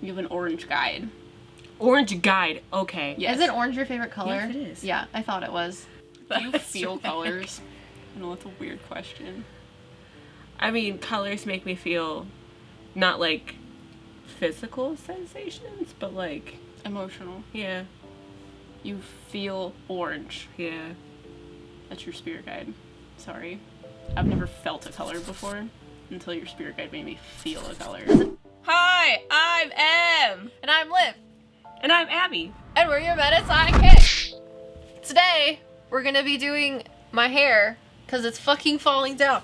You have an orange guide. Orange guide, okay. Yes. Is it orange your favorite color? Yes, it is. Yeah, I thought it was. Do you feel colors? I know that's a weird question. I mean, colors make me feel not like physical sensations, but like Emotional. yeah. You feel orange. Yeah. That's your spirit guide. Sorry. I've never felt a color before until your spirit guide made me feel a color. Hi, I'm Em. And I'm Liv. And I'm Abby. And we're your Meta PsycKick. Today, we're gonna be doing my hair because it's fucking falling down.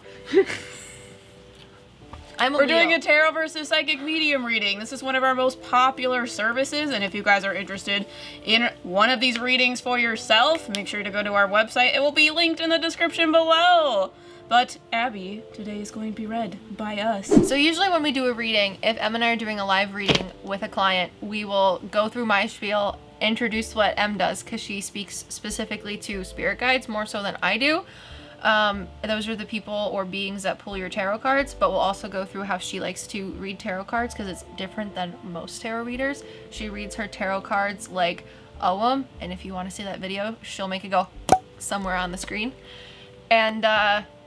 We're doing a tarot versus psychic medium reading. This is one of our most popular services, and if you guys are interested in one of these readings for yourself, make sure to go to our website. It will be linked in the description below. But Abby, today is going to be read by us. So usually when we do a reading, if Em and I are doing a live reading with a client, we will go through my spiel, introduce what Em does, because she speaks specifically to spirit guides more so than I do. Those are the people or beings that pull your tarot cards, but we'll also go through how she likes to read tarot cards because it's different than most tarot readers. She reads her tarot cards like Oum, and if you want to see that video, she'll make it go somewhere on the screen. And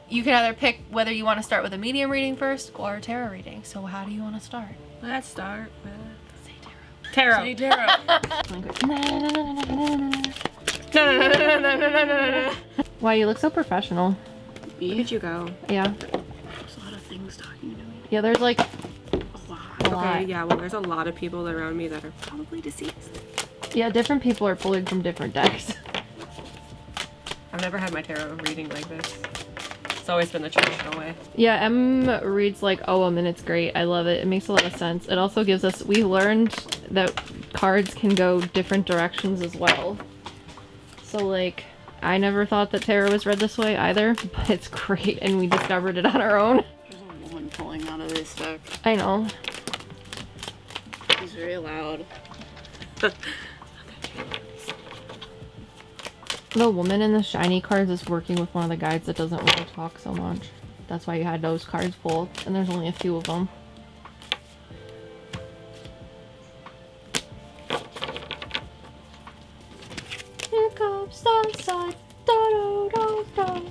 you can either pick whether you want to start with a medium reading first or a tarot reading. So how do you want to start? Let's start with Say tarot. tarot. Say tarot. Wow, you look so professional. Where did you go? Yeah. There's a lot of things talking to me. Yeah, there's like A lot. a Okay, lot. yeah, well, there's a lot of people around me that are probably deceased. Yeah, different people are pulling from different decks. I've never had my tarot reading like this. It's always been the traditional way. Yeah, Em reads like Oum and it's great. I love it. It makes a lot of sense. It also gives us, we learned that cards can go different directions as well. So like, I never thought that tarot was read this way either, but it's great and we discovered it on our own. There's a woman pulling out of this deck. I know. She's very loud. The woman in the shiny cards is working with one of the guides that doesn't really talk so much. That's why you had those cards pulled, and there's only a few of them. Here comes the sun. Da-da-da-da.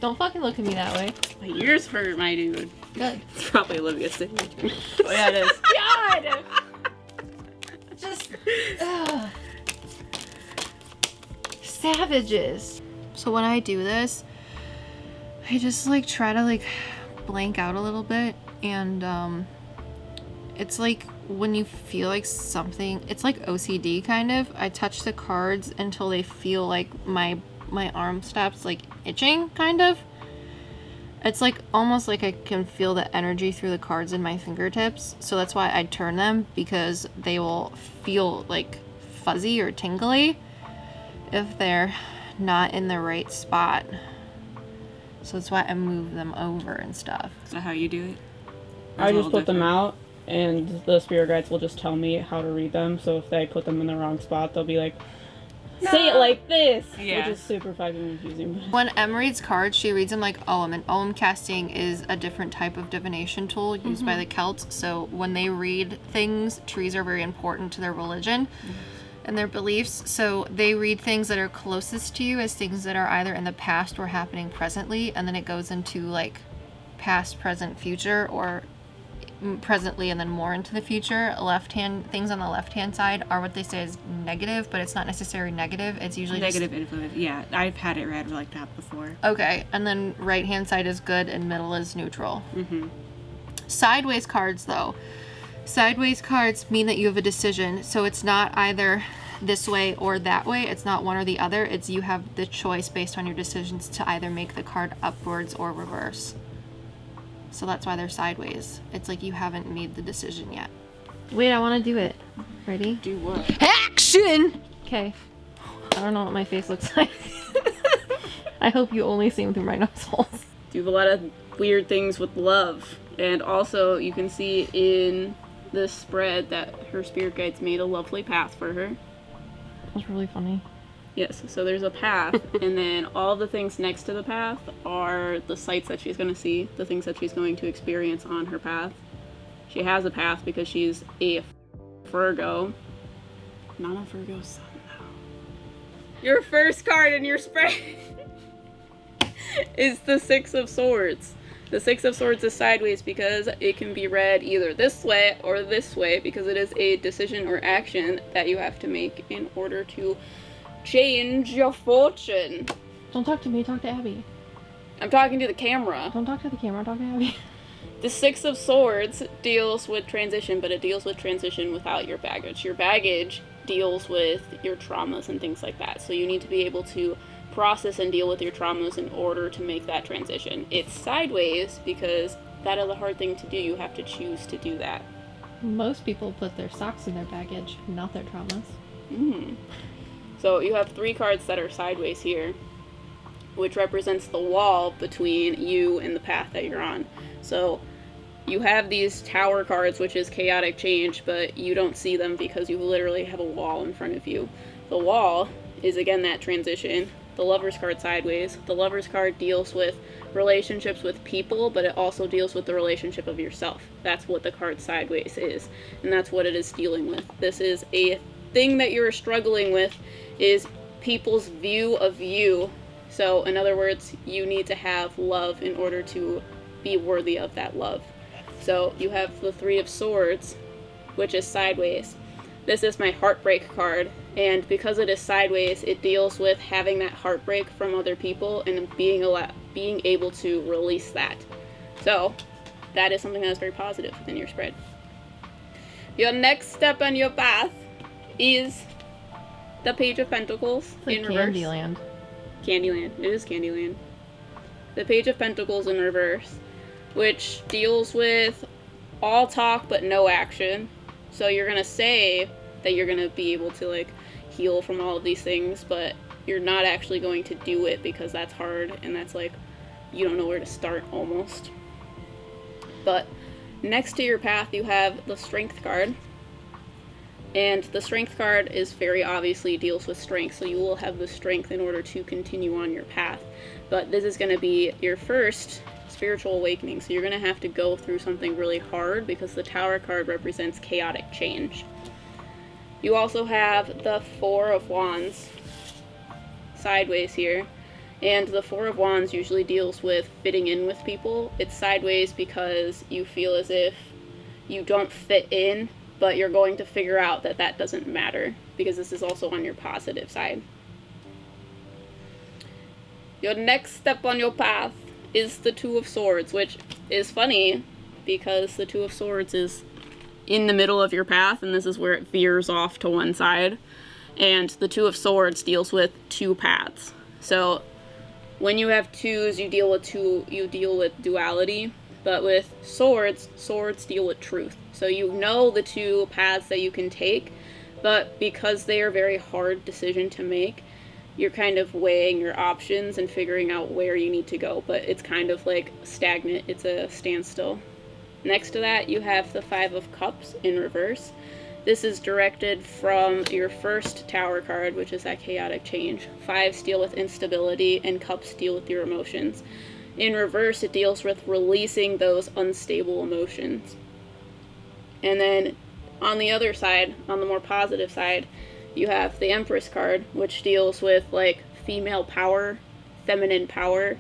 Don't fucking look at me that way. My ears hurt, my dude. Good. It's probably Olivia singing. Oh yeah, it is. God! Just... ugh. Savages. So when I do this, I just like try to like blank out a little bit, and it's like when you feel like something, it's like OCD kind of. I touch the cards until they feel like my arm stops like itching kind of. It's like almost like I can feel the energy through the cards in my fingertips, so that's why I turn them, because they will feel like fuzzy or tingly if they're not in the right spot. So that's why I move them over and stuff. Is that how you do it? I just put them out, and the spirit guides will just tell me how to read them. So if they put them in the wrong spot, they'll be like, say it like this, Yeah. which is super fucking confusing. When Em reads cards, she reads them like Oum, and Oum casting is a different type of divination tool used by the Celts. So when they read things, trees are very important to their religion and their beliefs. So they read things that are closest to you as things that are either in the past or happening presently, and then it goes into like past, present, future, or presently and then more into the future. Left hand things on the left hand side are what they say is negative, but it's not necessarily negative. It's usually Negative influence. Yeah, I've had it read like that before. okay, and then right hand side is good and middle is neutral. Mm-hmm. Sideways cards though. Sideways cards mean that you have a decision. So it's not either this way or that way. It's not one or the other. It's you have the choice based on your decisions to either make the card upwards or reverse. So that's why they're sideways. It's like you haven't made the decision yet. Wait, I want to do it. Ready? Do what? Action! Okay. I don't know what my face looks like. I hope you only see them through my nose holes. Do a lot of weird things with love. And also, you can see in the spread that her spirit guides made a lovely path for her. That was really funny. Yes, so there's a path, and then all the things next to the path are the sights that she's going to see, the things that she's going to experience on her path. She has a path because she's a Virgo. Not a Virgo sun, though. Your first card in your spread is the Six of Swords. The Six of Swords is sideways because it can be read either this way or this way, because it is a decision or action that you have to make in order to change your fortune. Don't talk to me, talk to Abby. I'm talking to the camera. Don't talk to the camera, talk to Abby. The Six of Swords deals with transition, but it deals with transition without your baggage. Your baggage deals with your traumas and things like that. So you need to be able to process and deal with your traumas in order to make that transition. It's sideways because that is a hard thing to do. You have to choose to do that. Most people put their socks in their baggage, not their traumas. So you have 3 cards that are sideways here, which represents the wall between you and the path that you're on. So you have these Tower cards, which is chaotic change, but you don't see them because you literally have a wall in front of you. The wall is, again, that transition. The Lover's card sideways. The Lover's card deals with relationships with people, but it also deals with the relationship of yourself. That's what the card sideways is, and that's what it is dealing with. This is a thing that you're struggling with, is people's view of you. So, in other words, you need to have love in order to be worthy of that love. So, you have the Three of Swords, which is sideways. This is my heartbreak card, and because it is sideways, it deals with having that heartbreak from other people and being able to release that. So, that is something that is very positive within your spread. Your next step on your path is the Page of Pentacles It's like in reverse. Candyland. Candyland. It is Candyland. The Page of Pentacles in reverse, which deals with all talk but no action. So you're gonna say that you're gonna be able to, like, heal from all of these things, but you're not actually going to do it because that's hard, and that's like, you don't know where to start almost. But next to your path, you have the Strength card. And the Strength card is very obviously deals with strength, so you will have the strength in order to continue on your path. But this is going to be your first spiritual awakening, so you're going to have to go through something really hard because the Tower card represents chaotic change. You also have the Four of Wands sideways here, and the Four of Wands usually deals with fitting in with people. It's sideways because you feel as if you don't fit in, but you're going to figure out that that doesn't matter, because this is also on your positive side. Your next step on your path is the Two of Swords, which is funny because the Two of Swords is in the middle of your path, and this is where it veers off to one side. And the Two of Swords deals with two paths. So when you have twos, you deal with duality. But with swords deal with truth. So you know the two paths that you can take, but because they are very hard decision to make, you're kind of weighing your options and figuring out where you need to go. But it's kind of like stagnant. It's a standstill. Next to that, you have the Five of Cups in reverse. This is directed from your first Tower card, which is that chaotic change. Fives deal with instability, and cups deal with your emotions. In reverse, it deals with releasing those unstable emotions. And then on the other side, on the more positive side, you have the Empress card, which deals with, like, female power, feminine power,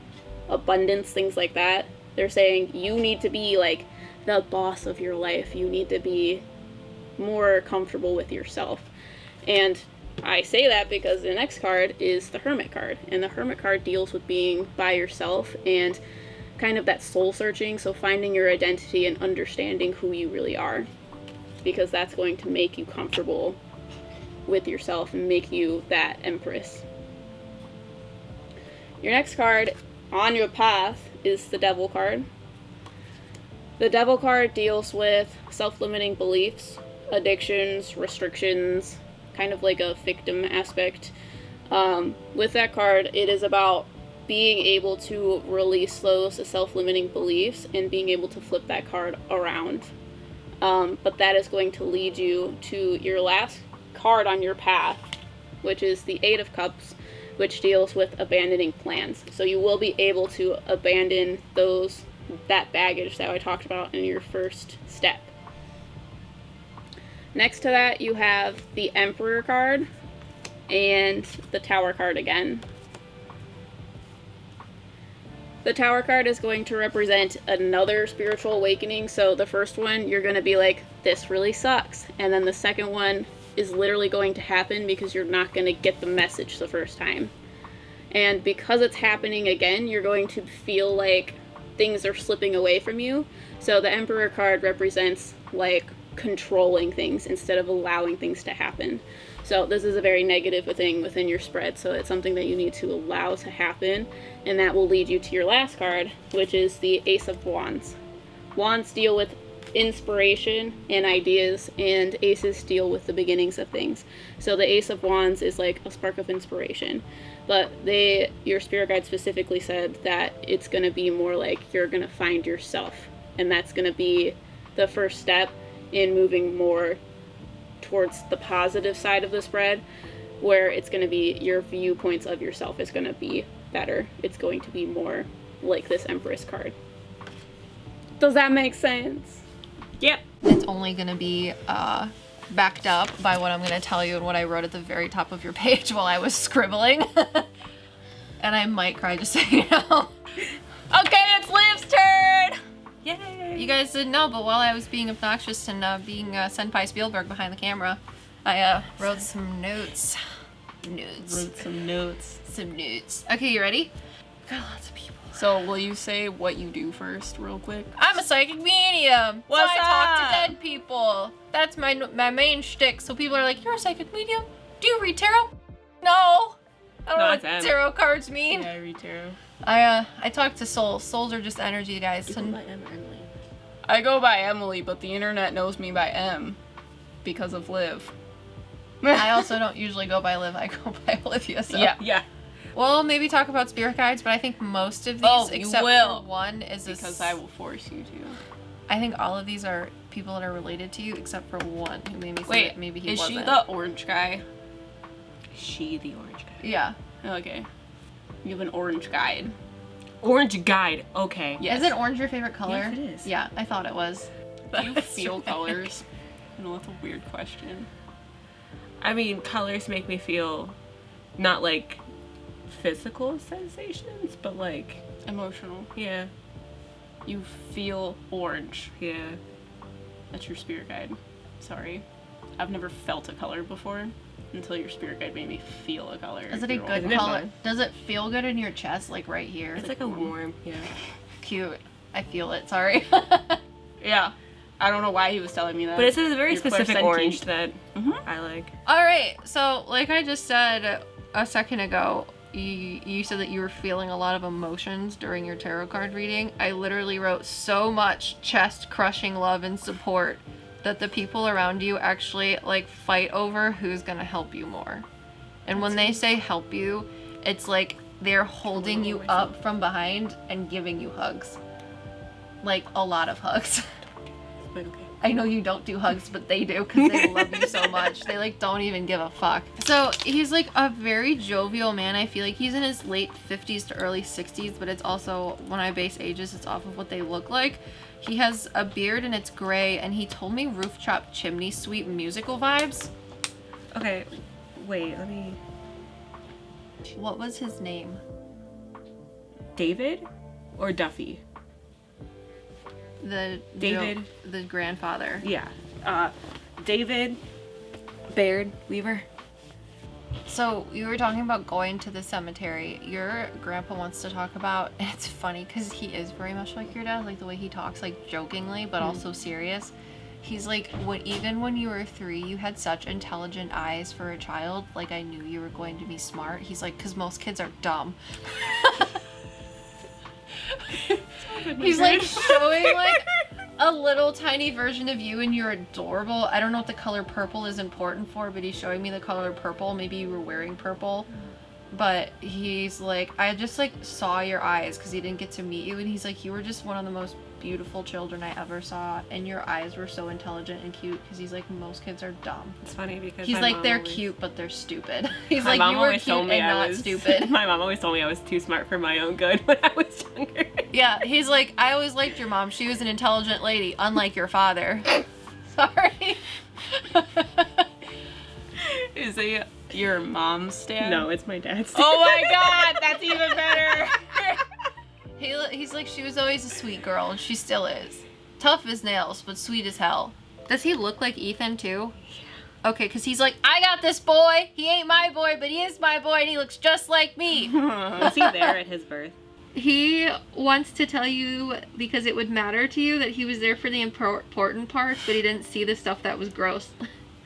abundance, things like that. They're saying you need to be, like, the boss of your life. You need to be more comfortable with yourself. And I say that because the next card is the Hermit card, and the Hermit card deals with being by yourself and kind of that soul searching, so finding your identity and understanding who you really are, because that's going to make you comfortable with yourself and make you that Empress. Your next card on your path is the Devil card. The Devil card deals with self-limiting beliefs, addictions, restrictions, kind of like a victim aspect. With that card, it is about being able to release those self-limiting beliefs and being able to flip that card around. But that is going to lead you to your last card on your path, which is the Eight of Cups, which deals with abandoning plans. So you will be able to abandon that baggage that I talked about in your first step. Next to that, you have the Emperor card and the Tower card again. The Tower card is going to represent another spiritual awakening. So the first one, you're going to be like, this really sucks. And then the second one is literally going to happen because you're not going to get the message the first time. And because it's happening again, you're going to feel like things are slipping away from you. So the Emperor card represents like controlling things instead of allowing things to happen. So this is a very negative thing within your spread, so it's something that you need to allow to happen, and that will lead you to your last card, which is the Ace of Wands. Wands deal with inspiration and ideas, and aces deal with the beginnings of things. So the Ace of Wands is like a spark of inspiration, but your spirit guide specifically said that it's going to be more like you're going to find yourself, and that's going to be the first step in moving more towards the positive side of the spread, where it's going to be your viewpoints of yourself is going to be better. It's going to be more like this Empress card. Does that make sense? Yep. It's only going to be backed up by what I'm going to tell you and what I wrote at the very top of your page while I was scribbling. And I might cry just so you know. Okay, it's Liv's turn! Yay! You guys didn't know, but while I was being obnoxious and being Senpai Spielberg behind the camera, I wrote some notes. Wrote some notes. Some notes. Okay, you ready? Got lots of people. So will you say what you do first, real quick? I'm a psychic medium. What's so I talk up? to dead people. That's my main shtick. So people are like, "You're a psychic medium? Do you read tarot?" No. I don't know what Them. tarot cards mean. Yeah, I read tarot. I talk to souls. Souls are just energy, guys. You go by Em or Emily? I go by Emily, but the internet knows me by Em because of Liv. I also don't usually go by Liv. I go by Olivia. So. Yeah. Well, maybe talk about spirit guides, but I think most of these, you except will. for one, is Because I will force you to. I think all of these are people that are related to you, except for one who made me say Wait, that maybe he is wasn't. she the orange guy? She the orange guy. Yeah. Okay. You have an orange guide. Orange guide. Okay. Yes. Isn't orange your favorite color? Yes, it is. Yeah, I thought it was. Do you That's feel right. colors? I know that's a weird question. I mean, colors make me feel not like physical sensations, but like, Emotional. yeah, You feel orange. yeah. That's your spirit guide. Sorry. I've never felt a color before until your spirit guide made me feel a color. Is it a You're good Isn't it color? fun? Does it feel good in your chest, like right here? It's like a warm, yeah. Cute. I feel it. Sorry. Yeah. I don't know why he was telling me that. But it's a very You're specific clairsentient. orange that Mhm. I like. All right. So, like I just said a second ago, you said that you were feeling a lot of emotions during your tarot card reading. I literally wrote so much chest-crushing love and support that the people around you actually like fight over who's gonna help you more. And when they say help you, it's like they're holding you up from behind and giving you hugs. Like a lot of hugs. But okay. I know you don't do hugs, but they do because they love you so much. They like don't even give a fuck. So he's like a very jovial man. I feel like he's in his late 50s to early 60s, but it's also, when I base ages, it's off of what they look like. He has a beard and it's gray, and he told me rooftop chimney sweep musical vibes. Okay, wait, let me. What was his name? David or Duffy? David. the grandfather. Yeah. David Baird Weaver. So you were talking about going to the cemetery. Your grandpa wants to talk about, and it's funny because he is very much like your dad, like the way he talks, like jokingly, but also serious. He's like, even when you were 3, you had such intelligent eyes for a child. Like, I knew you were going to be smart. He's like, because most kids are dumb. He's like showing like a little tiny version of you, and you're adorable. I don't know what the color purple is important for, but he's showing me the color purple. Maybe you were wearing purple. But he's like, I just like saw your eyes because he didn't get to meet you, and he's like, you were just one of the most beautiful children I ever saw, and your eyes were so intelligent and cute, because he's like, most kids are dumb. It's funny because He's my like, mom they're always- cute, but they're stupid. He's My like, mom you were always cute told me and I not was stupid. My mom always told me I was too smart for my own good when I was younger. Yeah, he's like, I always liked your mom. She was an intelligent lady, unlike your father. Sorry. Is he your mom's stand? No, it's my dad's. Oh my god, that's even better. He's like, she was always a sweet girl, and she still is. Tough as nails, but sweet as hell. Does he look like Ethan too? Yeah. Okay, because he's like, I got this boy. He ain't my boy, but he is my boy, and he looks just like me. Was he there at his birth? He wants to tell you, because it would matter to you, that he was there for the important parts, but he didn't see the stuff that was gross.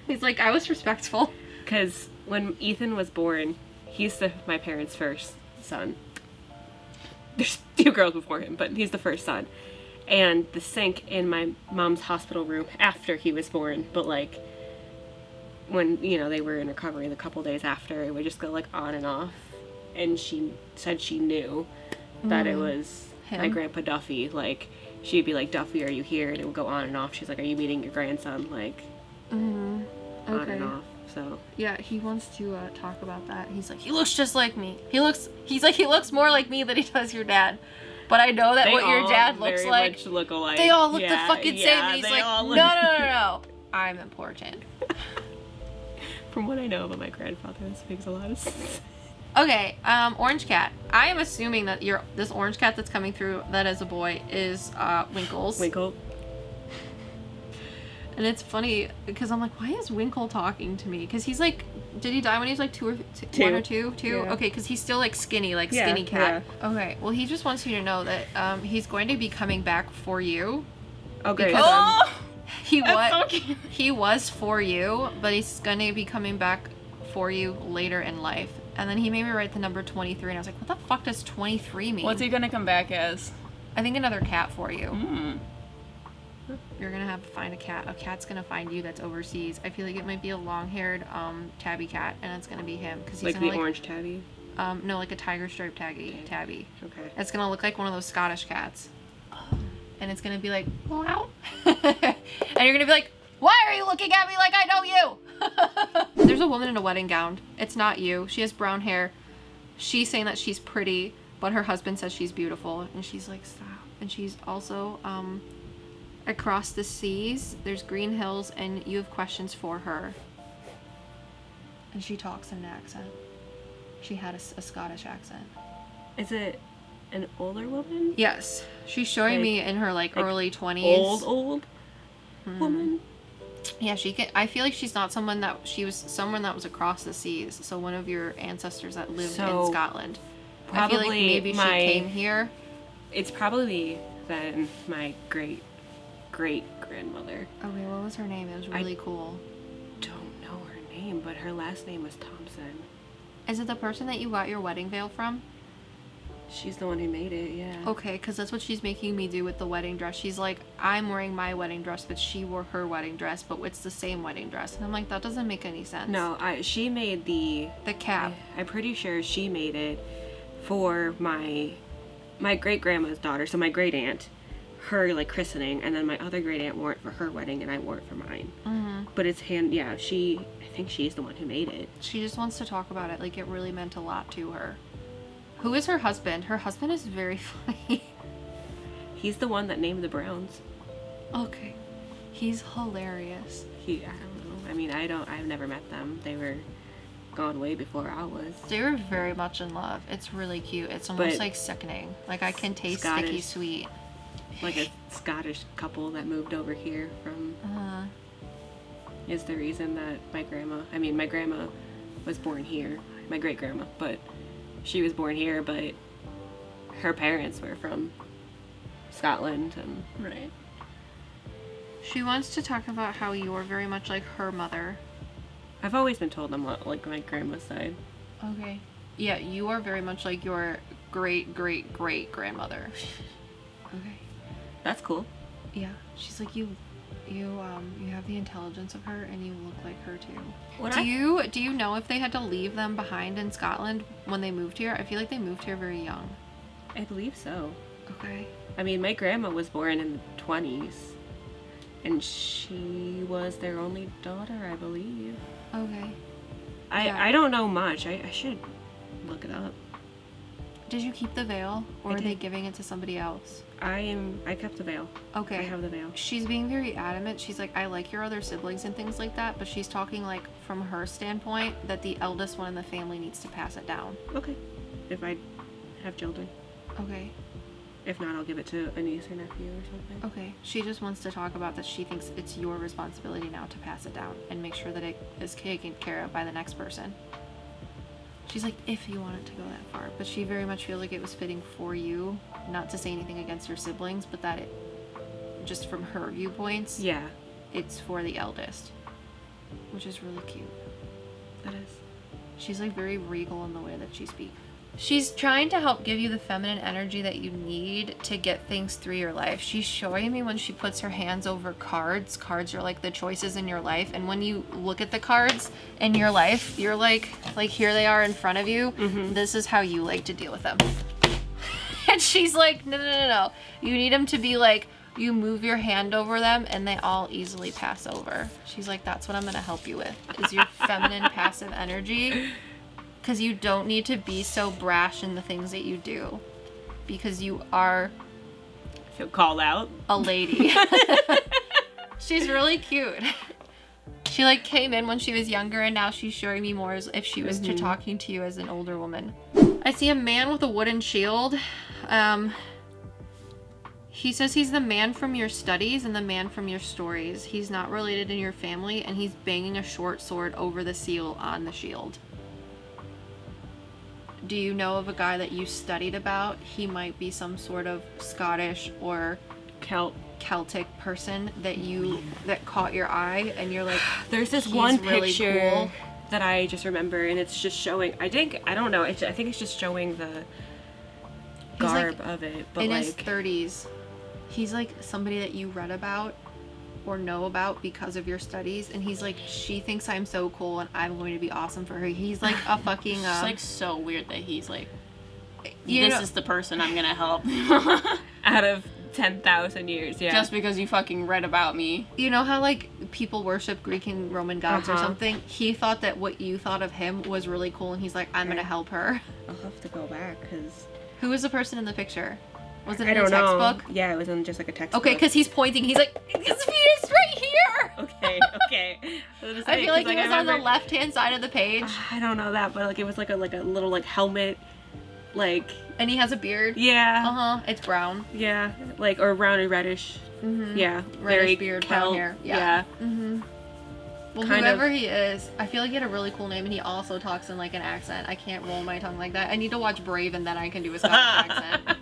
He's like, I was respectful. Because when Ethan was born, he's my parents' first son. There's 2 girls before him, but he's the first son. And the sink in my mom's hospital room after he was born, but like when, you know, they were in recovery the couple days after, it would just go like on and off. And she said she knew that it was my grandpa Duffy. Like, she'd be like, Duffy, are you here? And it would go on and off. She's like, are you meeting your grandson? Like, on and off. So yeah, he wants to talk about that. He's like, he looks just like me. He looks more like me than he does your dad. But I know that they what your dad looks very like. Much look alike. They all look the fucking same. And he's like, no. I'm important. From what I know about my grandfather, this makes a lot of sense. Okay, orange cat. I am assuming that this orange cat that's coming through that is a boy is Winkle's. Winkle. And it's funny because I'm like, why is Winkle talking to me? Because he's like, did he die when he was like 2 or 1 or 2? 2? Yeah. Okay, because he's still like skinny, like skinny cat. Yeah. Okay, well he just wants you to know that he's going to be coming back for you. Okay. He was for you, but he's going to be coming back for you later in life. And then he made me write the number 23, and I was like, what the fuck does 23 mean? What's he gonna come back as? I think another cat for you. Mm. You're gonna have to find a cat. A cat's gonna find you that's overseas. I feel like it might be a long-haired tabby cat, and it's gonna be him because he's like the orange tabby. No, like a tiger stripe tabby. Okay. It's gonna look like one of those Scottish cats, and it's gonna be like, wow, and you're gonna be like, why are you looking at me like I know you? There's a woman in a wedding gown. It's not you. She has brown hair. She's saying that she's pretty, but her husband says she's beautiful, and she's like, stop. And she's also across the seas, there's green hills, and you have questions for her. And she talks in an accent. She had a Scottish accent. Is it an older woman? Yes. She's showing me in her like early 20s. Old woman? Yeah, I feel like she's not someone that, she was someone that was across the seas. So one of your ancestors that lived in Scotland. I feel like maybe she came here. It's probably then my great grandmother. Okay, what was her name? It was really cool. Don't know her name, but her last name was Thompson. Is it the person that you got your wedding veil from? She's the one who made it, yeah. Okay, because that's what she's making me do with the wedding dress. She's like, I'm wearing my wedding dress, but she wore her wedding dress, but it's the same wedding dress. And I'm like, that doesn't make any sense. No, she made the cap. I'm pretty sure she made it for my great-grandma's daughter, so my great-aunt, her, like, christening, and then my other great-aunt wore it for her wedding, and I wore it for mine. Mm-hmm. But it's I think she's the one who made it. She just wants to talk about it, like, it really meant a lot to her. Who is her husband? Her husband is very funny. He's the one that named the Browns. Okay. He's hilarious. I don't know. I mean, I've never met them. They were gone way before I was. They were very much in love. It's really cute. It's almost like sickening. Like, I can taste sticky sweet. Like a Scottish couple that moved over here from... is the reason that my grandma was born here. My great-grandma, but... She was born here, but her parents were from Scotland. And right. She wants to talk about how you're very much like her mother. I've always been told I'm like my grandma's side. Okay. Yeah, you are very much like your great-great-great-grandmother. Okay. That's cool. Yeah. She's like, you have the intelligence of her, and you look like her too. Do you know if they had to leave them behind in Scotland when they moved here? I feel like they moved here very young. I believe so. Okay. I mean, my grandma was born in the 20s, and she was their only daughter, I believe. Okay. I don't know much. I should look it up. Did you keep the veil, or I are they did. giving it to somebody else? I kept the veil. Okay. I have the veil. She's being very adamant. She's like, I like your other siblings and things like that, but she's talking like from her standpoint that the eldest one in the family needs to pass it down. Okay. If I have children. Okay. If not, I'll give it to a niece or nephew or something. Okay. She just wants to talk about that she thinks it's your responsibility now to pass it down and make sure that it is taken care of by the next person. She's like, if you want it to go that far. But she very much feels like it was fitting for you, not to say anything against your siblings, but that it, just from her viewpoints, Yeah, it's for the eldest. Which is really cute. that is. She's like very regal in the way that she speaks. She's trying to help give you the feminine energy that you need to get things through your life. She's showing me when she puts her hands over cards. Cards are like the choices in your life. And when you look at the cards in your life, you're like here they are in front of you. Mm-hmm. This is how you like to deal with them. And she's like, no. You need them to be like, you move your hand over them and they all easily pass over. She's like, that's what I'm going to help you with, is your feminine passive energy. Because you don't need to be so brash in the things that you do. Because you are Feel called out. a lady. She's really cute. She like came in when she was younger and now she's showing me more as if she was to talking to you as an older woman. I see a man with a wooden shield. He says he's the man from your studies and the man from your stories. He's not related in your family and he's banging a short sword over the seal on the shield. Do you know of a guy that you studied about? He might be some sort of Scottish or Celtic person that caught your eye and you're like, There's this he's one really picture cool. that I just remember, and it's just showing. I don't know. I think it's just showing the garb of it. But in like, his 30s. He's like somebody that you read about or know about because of your studies, and he's like, she thinks I'm so cool and I'm going to be awesome for her. He's like a fucking It's like so weird that he's like, you this know- is the person I'm gonna help. out of 10,000 years, yeah. Just because you fucking read about me. you know how like people worship Greek and Roman gods or Uh-huh. something? He thought that what you thought of him was really cool, and he's like, I'm gonna help her. I'll have to go back because Who was the person in the picture? Was it I in a don't know. textbook? Yeah, it was in just like a textbook. Okay, because he's pointing. He's like, his feet is right here. Okay. I feel like he was on the left-hand side of the page, I don't know that, but like it was like a little like helmet, like and he has a beard. yeah, It's brown. yeah, like or brown or reddish. Mm-hmm. Yeah, Reddish beard, brown Celt, hair. Yeah. Mm-hmm. Well, Kind whoever of. he is, I feel like he had a really cool name, and he also talks in like an accent. I can't roll my tongue like that. I need to watch Brave, and then I can do a Scottish accent.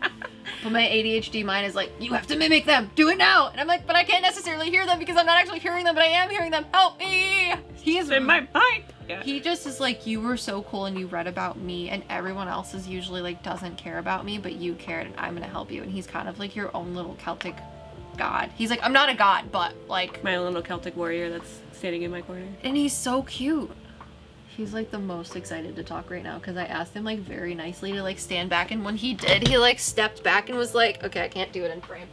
But my ADHD mind is like, you have to mimic them. Do it now. And I'm like, but I can't necessarily hear them because I'm not actually hearing them, but I am hearing them. Help me. He's in my pipe. Yeah. He just is like, you were so cool and you read about me, and everyone else is usually like doesn't care about me, but you cared and I'm gonna help you. And he's kind of like your own little Celtic god. He's like, I'm not a god, but like, My little Celtic warrior that's standing in my corner. and he's so cute. He's like the most excited to talk right now because I asked him like very nicely to like stand back, and when he did, he like stepped back and was like, okay, I can't do it in frame.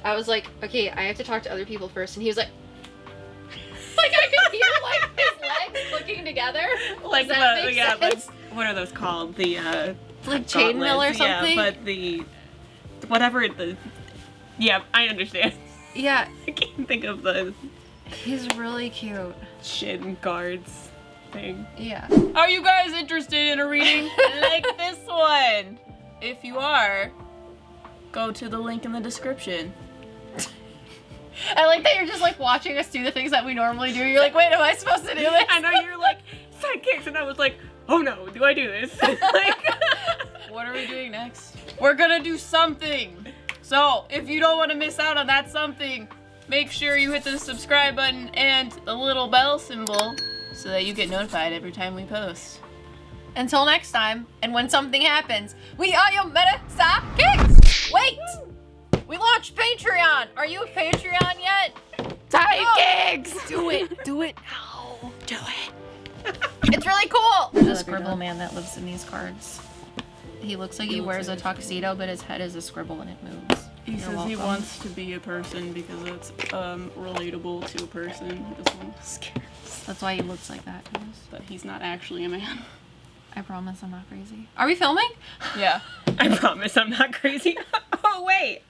I was like, okay, I have to talk to other people first, and he was like, like I could hear like his legs clicking together. Like Does that make like sense? what are those called? The Like chainmail or gauntlets, something. Yeah, but the whatever the yeah, I understand. Yeah, I can't think of the he's really cute. shin guards thing. Yeah. Are you guys interested in a reading like this one? If you are, go to the link in the description. I like that you're just like watching us do the things that we normally do. You're like, wait, am I supposed to do this? I know you're like PsycKicks, and I was like, oh no, do I do this? Like, What are we doing next? We're gonna do something. So, if you don't want to miss out on that something, make sure you hit the subscribe button and the little bell symbol so that you get notified every time we post. Until next time, and when something happens, we are your Meta PsycKicks! Wait! We launched Patreon! Are you a Patreon yet? PsycKicks! Do it! Do it now! Do it! It's really cool! There's a scribble man that lives in these cards. He looks like he wears a tuxedo, but his head is a scribble and it moves. He You're says he welcome. wants to be a person because it's relatable to a person. He doesn't want to scare us. That's why he looks like that. But he's not actually a man. I promise I'm not crazy. Are we filming? Yeah. I promise I'm not crazy. Oh, wait.